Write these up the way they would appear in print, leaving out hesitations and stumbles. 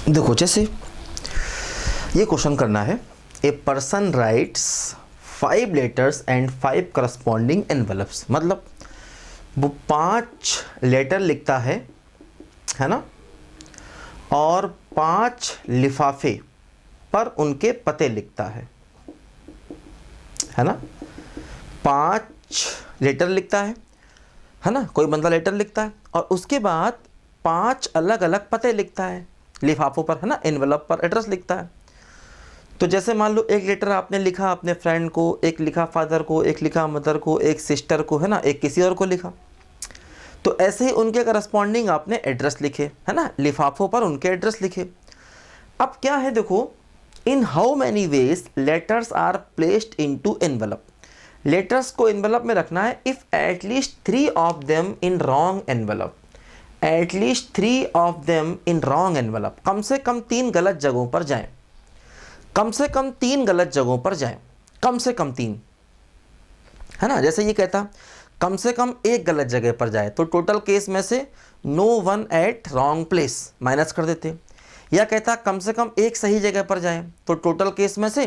देखो जैसे ये क्वेश्चन करना है, a person rights 5 letters and 5 corresponding envelopes, मतलब वो 5 लेटर लिखता है ना, और 5 लिफाफे पर उनके पते लिखता है ना। 5 लेटर लिखता है ना, कोई बंदा लेटर लिखता है और उसके बाद 5 अलग अलग पते लिखता है लिफाफों पर, है ना, एनवेलप पर एड्रेस लिखता है। तो जैसे मान लो एक लेटर आपने लिखा अपने फ्रेंड को, एक लिखा फादर को, एक लिखा मदर को, एक सिस्टर को, है ना, एक किसी और को लिखा। तो ऐसे ही उनके करस्पॉन्डिंग आपने एड्रेस लिखे, है ना, लिफाफों पर उनके एड्रेस लिखे। अब क्या है देखो, in how many ways letters are placed into envelope. Letters को एनवेलप में रखना है if at least 3 of them in wrong envelope, at least 3 of them in wrong envelope. कम से कम 3 गलत जगहों पर जाएं, कम से कम 3 गलत जगहों पर जाएं, कम से कम 3, है ना। जैसे ये कहता कम से कम 1 गलत जगह पर जाए, तो टोटल केस में से no one at wrong place minus कर देते। या कहता कम से कम 1 सही जगह पर जाए, तो टोटल केस में से,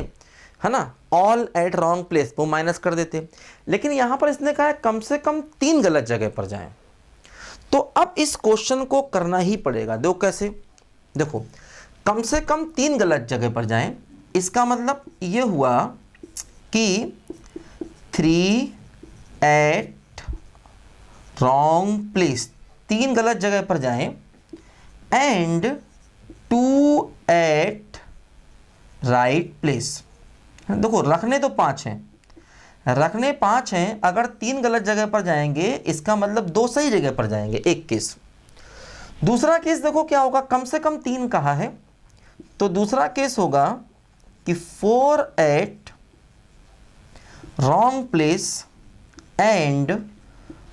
है ना, ऑल एट रॉन्ग प्लेस, वो माइनस कर देते। लेकिन यहां पर इसने कहा है कम से कम 3 गलत जगह पर जाएं। तो अब इस क्वेश्चन को करना ही पड़ेगा। देखो कैसे, देखो कम से कम 3 गलत जगह पर जाएं, इसका मतलब ये हुआ कि 3 एट रॉन्ग प्लेस, 3 गलत जगह पर जाएं, एंड 2 एट राइट प्लेस। देखो रखने तो 5 हैं, रखने 5 हैं, अगर 3 गलत जगह पर जाएंगे इसका मतलब 2 सही जगह पर जाएंगे, एक केस। दूसरा केस देखो क्या होगा, कम से कम 3 कहा है, तो दूसरा केस होगा कि 4 at wrong place and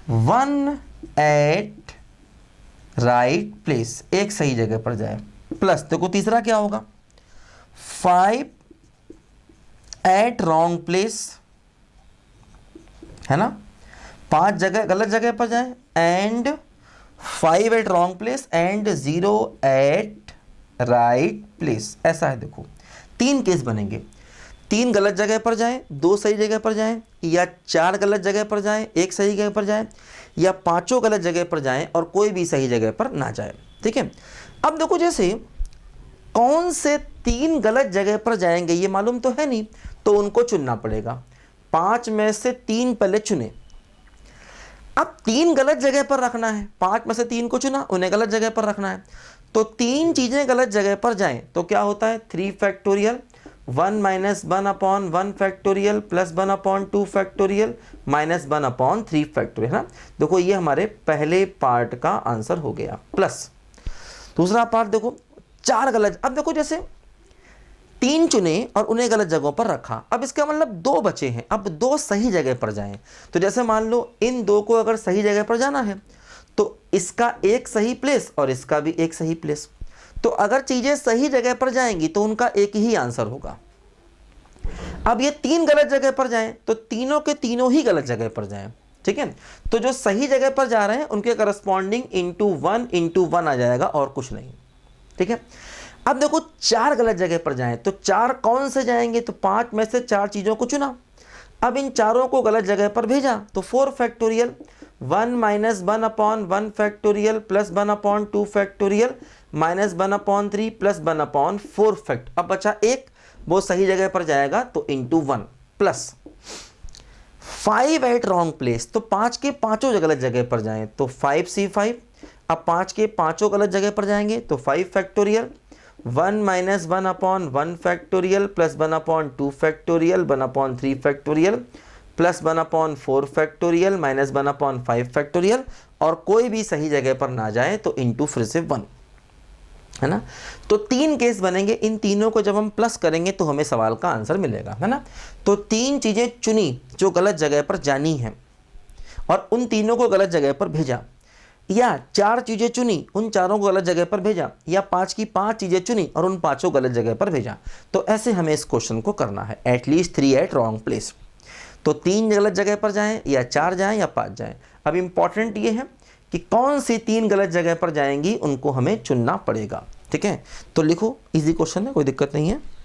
1 at right place, एक सही जगह पर जाए। प्लस देखो तीसरा क्या होगा, 5 एट रॉन्ग प्लेस, है ना, 5 जगह गलत जगह पर जाए, and 5 at wrong place and 0 at right place. ऐसा है, देखो 3 केस बनेंगे, 3 गलत जगह पर जाएं, 2 सही जगह पर जाएं, या 4 गलत जगह पर जाएं, 1 सही जगह पर जाएं, या 5 गलत जगह पर जाएं और कोई भी सही जगह पर ना जाए। ठीक है। अब देखो जैसे कौन से 3 गलत जगह पर जाएंगे ये मालूम तो है नहीं, तो उनको चुनना पड़ेगा। 5 में से 3 पहले चुने। अब 3 गलत जगह पर रखना है, 5 में से 3 को चुना, उन्हें गलत जगह पर रखना है। तो 3 चीजें गलत जगह पर जाएं तो क्या होता है, 3 factorial 1 minus 1 upon 1 factorial plus 1 upon 2 factorial minus 1 upon 3 factorial, है ना। देखो ये हमारे पहले पार्ट का आंसर हो गया। प्लस दूसरा पार्ट देखो 4 गलत। अब देखो जैसे 3 चुने और उन्हें गलत जगहों पर रखा, अब इसका मतलब 2 बचे हैं, अब 2 सही जगह पर जाएं। तो जैसे मान लो इन 2 को अगर सही जगह पर जाना है तो इसका एक सही प्लेस और इसका भी एक सही प्लेस। तो अगर चीजें सही जगह पर जाएंगी तो उनका एक ही आंसर होगा। अब ये 3 गलत जगह पर जाएं तो तीनों के तीनों ही गलत जगह पर जाएं। ठीक है। तो जो सही जगह पर जा रहे हैं उनके करस्पॉन्डिंग इंटू वन आ जाएगा और कुछ नहीं। ठीक है। अब देखो 4 गलत जगह पर जाएं तो 4 कौन से जाएंगे, तो 5 में से 4 चीजों को चुना, अब इन चारों को गलत जगह पर भेजा, तो 4 factorial 1 minus 1 upon 1 factorial plus 1 upon 2 factorial minus 1 upon 3 plus 1 upon 4 fact. अब बचा एक, वो सही जगह पर जाएगा तो into 1। Plus 5 at wrong place, तो 5 के पांचों गलत जगह पर जाएं तो 5C5। अब 5 के पांचों गलत जगह पर जाएंगे तो 5 factorial 1 minus 1 upon 1 factorial plus 1 upon 2 factorial 1 upon 3 factorial plus 1 upon 4 factorial minus 1 upon 5 factorial, और कोई भी सही जगह पर ना जाए तो इंटू फिर से 1, है ना। तो 3 केस बनेंगे, इन तीनों को जब हम प्लस करेंगे तो हमें सवाल का आंसर मिलेगा, है ना। तो 3 चीजें चुनी जो गलत जगह पर जानी है और उन तीनों को गलत जगह पर भेजा, या 4 चीजें चुनी उन चारों को गलत जगह पर भेजा, या 5 की 5 चीजें चुनी और उन 5 गलत जगह पर भेजा। तो ऐसे हमें इस क्वेश्चन को करना है, एटलीस्ट 3 एट रॉन्ग प्लेस। तो 3 गलत जगह पर जाएं, या 4 जाएं, या 5 जाएं। अब इंपॉर्टेंट ये है कि कौन सी 3 गलत जगह पर जाएंगी उनको हमें चुनना पड़ेगा। ठीक है, तो लिखो, इजी क्वेश्चन है, कोई दिक्कत नहीं है।